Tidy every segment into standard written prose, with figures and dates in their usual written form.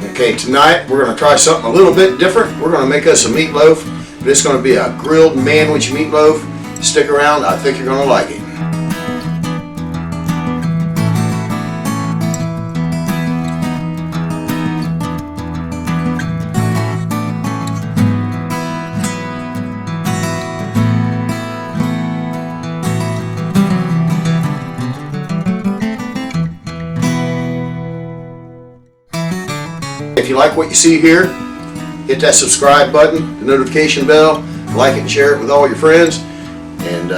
Okay, tonight we're going to try something a little bit different. We're going to make us a meatloaf, but it's going to be a grilled Manwich meatloaf. Stick around, I think you're going to like it. If you like what you see here, hit that subscribe button, the notification bell, like it and share it with all your friends, and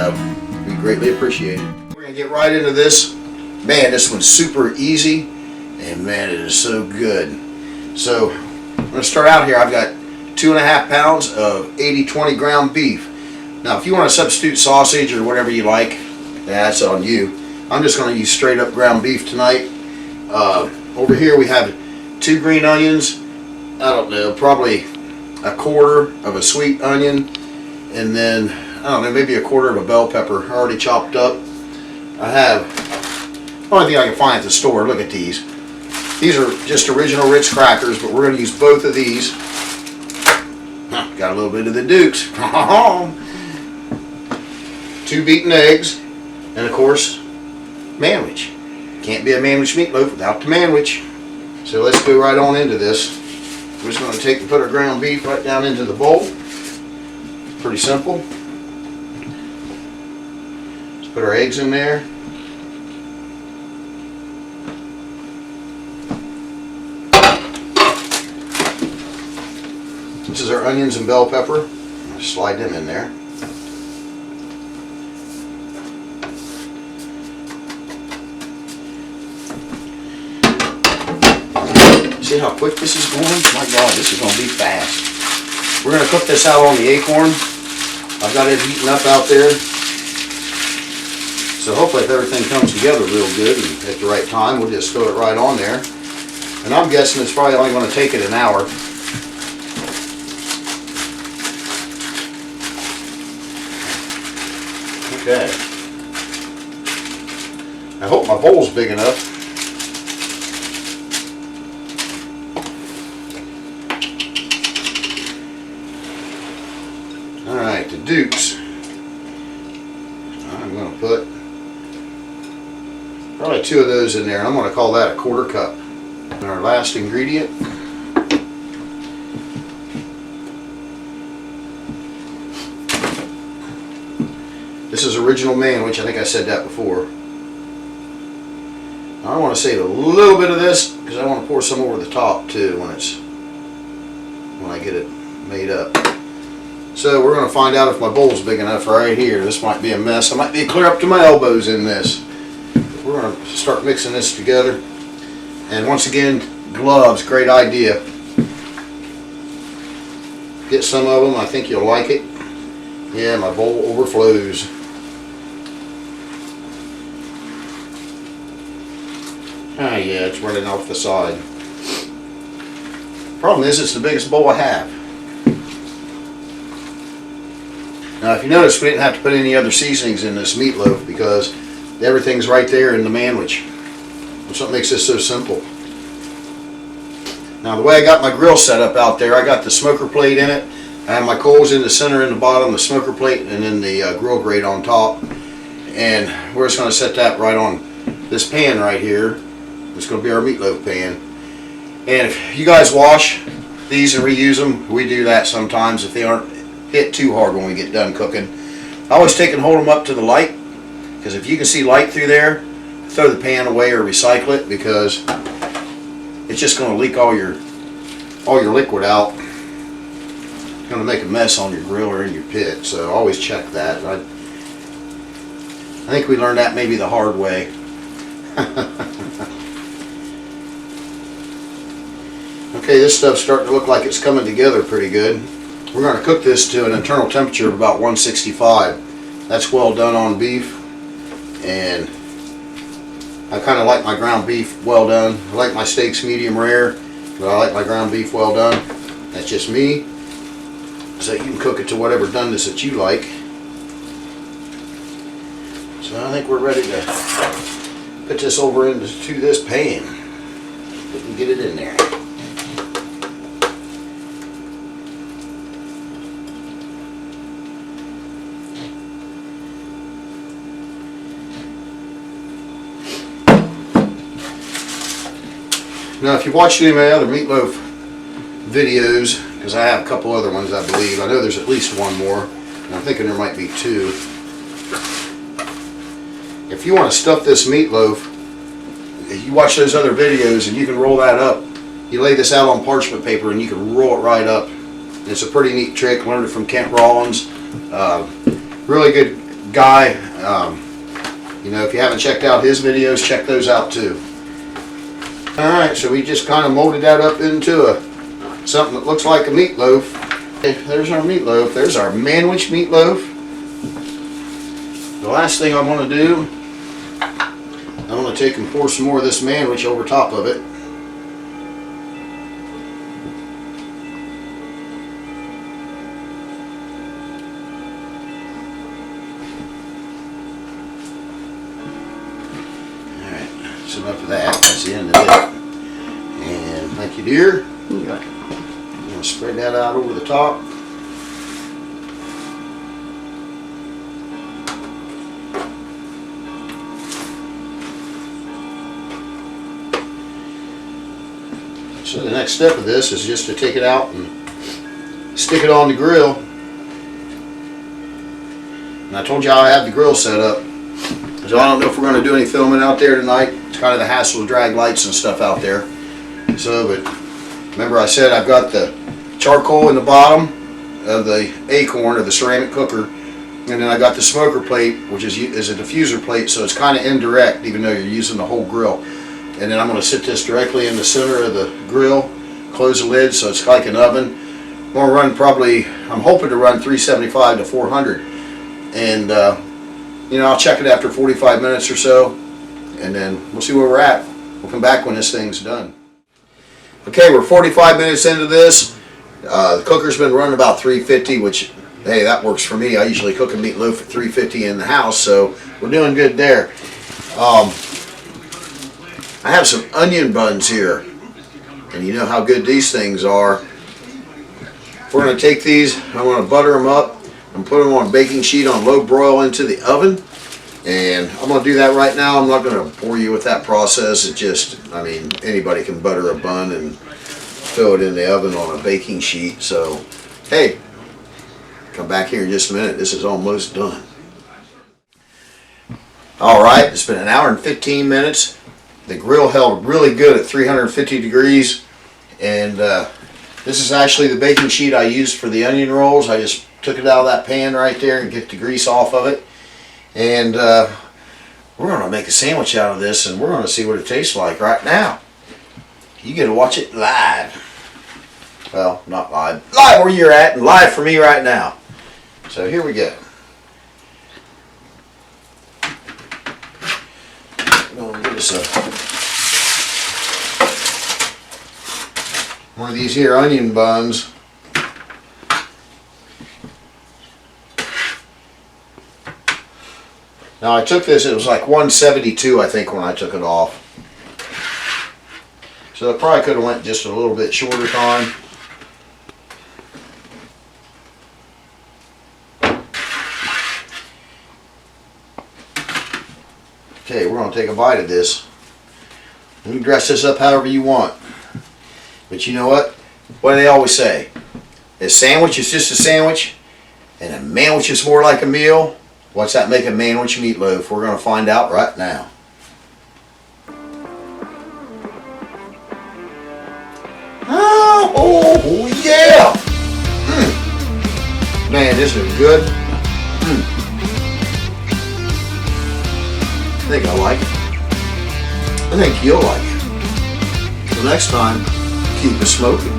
we greatly appreciate it. We're going to get right into this. Man, this one's super easy, and man, it is so good. So, I'm going to start out here. I've got 2.5 pounds of 80-20 ground beef. Now, if you want to substitute sausage or whatever you like, that's on you. I'm just going to use straight up ground beef tonight. Over here we have 2 green onions, I don't know, probably 1/4 of a sweet onion, and then, I don't know, maybe 1/4 of a bell pepper already chopped up. I have, the only thing I can find at the store, look at these. These are just original Ritz crackers, but we're going to use both of these. Got a little bit of the Dukes. 2 beaten eggs, and of course, Manwich. Can't be a Manwich meatloaf without the Manwich. So let's go right on into this. We're just going to take and put our ground beef right down into the bowl. Pretty simple. Let's put our eggs in there. This is our onions and bell pepper. Just slide them in there. See how quick this is going? My God, this is going to be fast. We're going to cook this out on the Akorn. I've got it heating up out there. So hopefully if everything comes together real good and at the right time, we'll just throw it right on there. And I'm guessing it's probably only going to take it an hour. Okay. I hope my bowl's big enough. Alright, the Dukes. I'm going to put probably 2 of those in there. I'm going to call that 1/4 cup. And our last ingredient. This is original Manwich. I think I said that before. I want to save a little bit of this because I want to pour some over the top too when I get it made up. So we're going to find out if my bowl's big enough right here. This might be a mess. I might be clear up to my elbows in this. We're going to start mixing this together. And once again, gloves, great idea. Get some of them. I think you'll like it. Yeah, my bowl overflows. Ah, yeah, it's running off the side. Problem is, it's the biggest bowl I have. Now, if you notice, we didn't have to put any other seasonings in this meatloaf because everything's right there in the Manwich. That's what makes this so simple. Now, the way I got my grill set up out there, I got the smoker plate in it. I have my coals in the center and the bottom, the smoker plate, and then the grill grate on top. And we're just going to set that right on this pan right here. It's going to be our meatloaf pan. And if you guys wash these and reuse them, we do that sometimes if they aren't hit too hard when we get done cooking. I always take and hold them up to the light, because if you can see light through there, throw the pan away or recycle it, because it's just going to leak all your liquid out. It's going to make a mess on your grill or in your pit, so always check that. I think we learned that maybe the hard way. Okay, this stuff's starting to look like it's coming together pretty good. We're going to cook this to an internal temperature of about 165. That's well done on beef, and I kind of like my ground beef well done. I like my steaks medium rare, but I like my ground beef well done. That's just me. So you can cook it to whatever doneness that you like. So I think we're ready to put this over into this pan. We can get it in there. Now, if you've watched any of my other Meatloaf videos, because I have a couple other ones, I believe. I know there's at least one more, and I'm thinking there might be two. If you want to stuff this meatloaf, you watch those other videos and you can roll that up. You lay this out on parchment paper and you can roll it right up. It's a pretty neat trick. Learned it from Kent Rollins. Really good guy. You know, if you haven't checked out his videos, check those out too. Alright, so we just kind of molded that up into something that looks like a meatloaf. Okay, there's our meatloaf. There's our Manwich meatloaf. The last thing I'm going to do, I'm going to take and pour some more of this Manwich over top of it. Alright, so enough of that. That's the end of it. And thank you, dear. I'm going to spread that out over the top. So the next step of this is just to take it out and stick it on the grill. And I told you I have the grill set up. So I don't know if we're going to do any filming out there tonight. It's kind of the hassle to drag lights and stuff out there. So, but remember I said I've got the charcoal in the bottom of the Akorn, or the ceramic cooker. And then I got the smoker plate, which is a diffuser plate, so it's kind of indirect even though you're using the whole grill. And then I'm going to sit this directly in the center of the grill, close the lid so it's like an oven. I'm going to run probably, I'm hoping to run 375 to 400. And, you know, I'll check it after 45 minutes or so, and then we'll see where we're at. We'll come back when this thing's done. Okay, we're 45 minutes into this. The cooker's been running about 350, which, hey, that works for me. I usually cook a meatloaf at 350 in the house, so we're doing good there. I have some onion buns here, and you know how good these things are. We're going to take these, I'm going to butter them up and put them on a baking sheet on low broil into the oven. And I'm going to do that right now. I'm not going to bore you with that process. It just, I mean, anybody can butter a bun and throw it in the oven on a baking sheet. So, hey, come back here in just a minute. This is almost done. Alright, it's been an hour and 15 minutes. The grill held really good at 350 degrees, and this is actually the baking sheet I used for the onion rolls. I just took it out of that pan right there and get the grease off of it, and we're going to make a sandwich out of this, and we're going to see what it tastes like right now. You get to watch it live. Well, not live. Live where you're at, and live for me right now. So here we go. One of these here onion buns. Now I took this, it was like 172 I think when I took it off. So it probably could have went just a little bit shorter time. Okay, we're going to take a bite of this. You can dress this up however you want. But you know what? What do they always say? A sandwich is just a sandwich, and a manwich is more like a meal. What's that make a manwich meatloaf? We're going to find out right now. Oh yeah! Man, this is good. I think I like it. I think you'll like it. Till next time, keep it smoking.